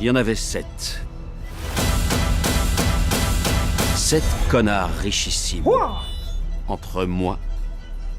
Il y en avait 7. 7 connards richissimes. Entre moi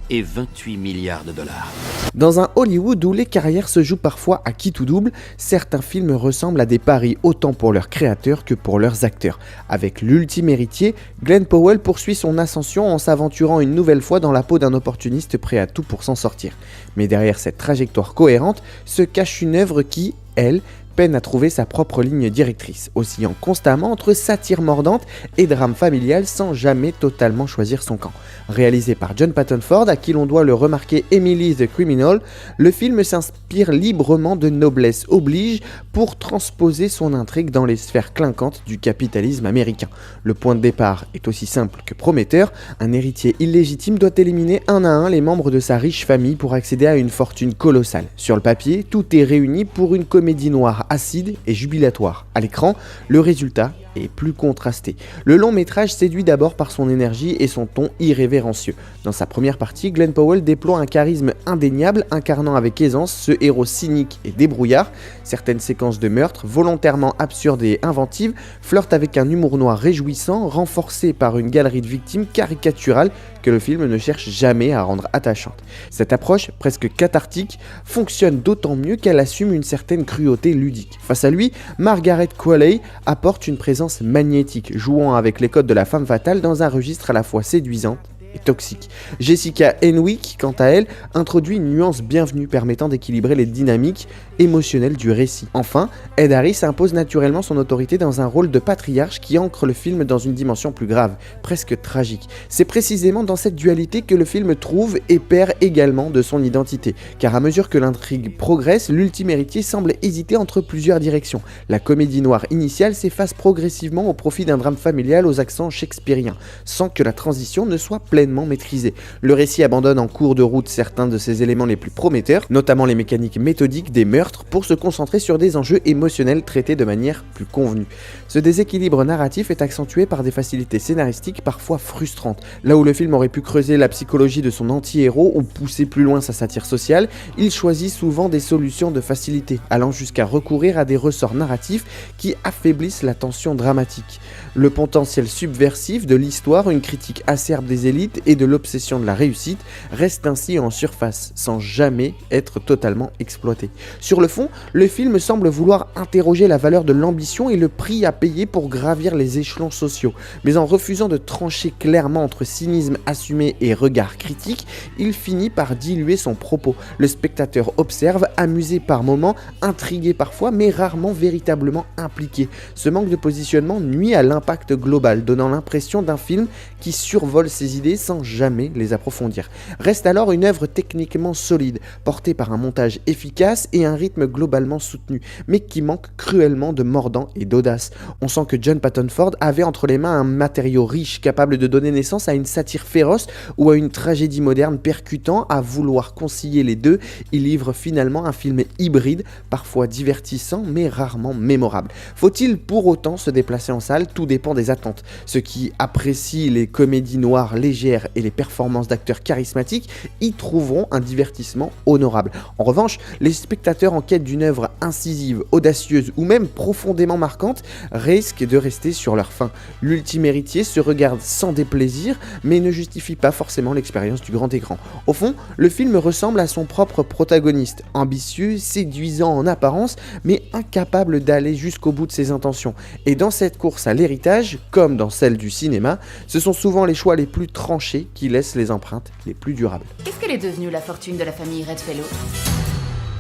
et 28 milliards de dollars. Dans un Hollywood où les carrières se jouent parfois à qui tout double, certains films ressemblent à des paris autant pour leurs créateurs que pour leurs acteurs. Avec L'Ultime Héritier, Glen Powell poursuit son ascension en s'aventurant une nouvelle fois dans la peau d'un opportuniste prêt à tout pour s'en sortir. Mais derrière cette trajectoire cohérente se cache une œuvre qui, elle, peine à trouver sa propre ligne directrice, oscillant constamment entre satire mordante et drame familial sans jamais totalement choisir son camp. Réalisé par John Patton Ford, à qui l'on doit le remarqué Emily the Criminal, le film s'inspire librement de Noblesse Oblige pour transposer son intrigue dans les sphères clinquantes du capitalisme américain. Le point de départ est aussi simple que prometteur, un héritier illégitime doit éliminer un à un les membres de sa riche famille pour accéder à une fortune colossale. Sur le papier, tout est réuni pour une comédie noire acide et jubilatoire. À l'écran, le résultat est plus contrasté. Le long métrage séduit d'abord par son énergie et son ton irrévérencieux. Dans sa première partie, Glen Powell déploie un charisme indéniable, incarnant avec aisance ce héros cynique et débrouillard. Certaines séquences de meurtre, volontairement absurdes et inventives, flirtent avec un humour noir réjouissant, renforcé par une galerie de victimes caricaturales que le film ne cherche jamais à rendre attachante. Cette approche, presque cathartique, fonctionne d'autant mieux qu'elle assume une certaine cruauté ludique. Face à lui, Margaret Qualley apporte une présence magnétique, jouant avec les codes de la femme fatale dans un registre à la fois séduisant et toxique. Jessica Henwick, quant à elle, introduit une nuance bienvenue permettant d'équilibrer les dynamiques émotionnelles du récit. Enfin, Ed Harris impose naturellement son autorité dans un rôle de patriarche qui ancre le film dans une dimension plus grave, presque tragique. C'est précisément dans cette dualité que le film trouve et perd également de son identité, car à mesure que l'intrigue progresse, L'Ultime Héritier semble hésiter entre plusieurs directions. La comédie noire initiale s'efface progressivement au profit d'un drame familial aux accents shakespeariens, sans que la transition ne soit pleinement maîtrisé. Le récit abandonne en cours de route certains de ses éléments les plus prometteurs, notamment les mécaniques méthodiques des meurtres, pour se concentrer sur des enjeux émotionnels traités de manière plus convenue. Ce déséquilibre narratif est accentué par des facilités scénaristiques parfois frustrantes. Là où le film aurait pu creuser la psychologie de son anti-héros ou pousser plus loin sa satire sociale, il choisit souvent des solutions de facilité, allant jusqu'à recourir à des ressorts narratifs qui affaiblissent la tension dramatique. Le potentiel subversif de l'histoire, une critique acerbe des élites et de l'obsession de la réussite, reste ainsi en surface, sans jamais être totalement exploité. Sur le fond, le film semble vouloir interroger la valeur de l'ambition et le prix à payer pour gravir les échelons sociaux, mais en refusant de trancher clairement entre cynisme assumé et regard critique, il finit par diluer son propos. Le spectateur observe, amusé par moments, intrigué parfois, mais rarement véritablement impliqué. Ce manque de positionnement nuit à l'impact global, donnant l'impression d'un film qui survole ses idées sans jamais les approfondir. Reste alors une œuvre techniquement solide, portée par un montage efficace et un rythme globalement soutenu, mais qui manque cruellement de mordant et d'audace. On sent que John Patton Ford avait entre les mains un matériau riche, capable de donner naissance à une satire féroce ou à une tragédie moderne percutant. À vouloir concilier les deux, il livre finalement un film hybride, parfois divertissant, mais rarement mémorable. Faut-il pour autant se déplacer en salle? Tout dépend des attentes. Ceux qui apprécient les comédies noires légères et les performances d'acteurs charismatiques y trouveront un divertissement honorable. En revanche, les spectateurs en quête d'une œuvre incisive, audacieuse ou même profondément marquante risquent de rester sur leur faim. L'Ultime Héritier se regarde sans déplaisir, mais ne justifie pas forcément l'expérience du grand écran. Au fond, le film ressemble à son propre protagoniste, ambitieux, séduisant en apparence, mais incapable d'aller jusqu'au bout de ses intentions. Et dans cette course à l'héritage, comme dans celle du cinéma, ce sont souvent les choix les plus tranchés qui laissent les empreintes les plus durables. Qu'est-ce qu'elle est devenue, la fortune de la famille Redfellow?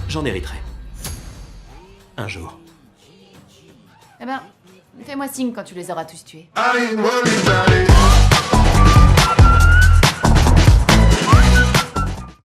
J'en hériterai. Un jour. Eh ben, fais-moi signe quand tu les auras tous tués. I ain't worried about it.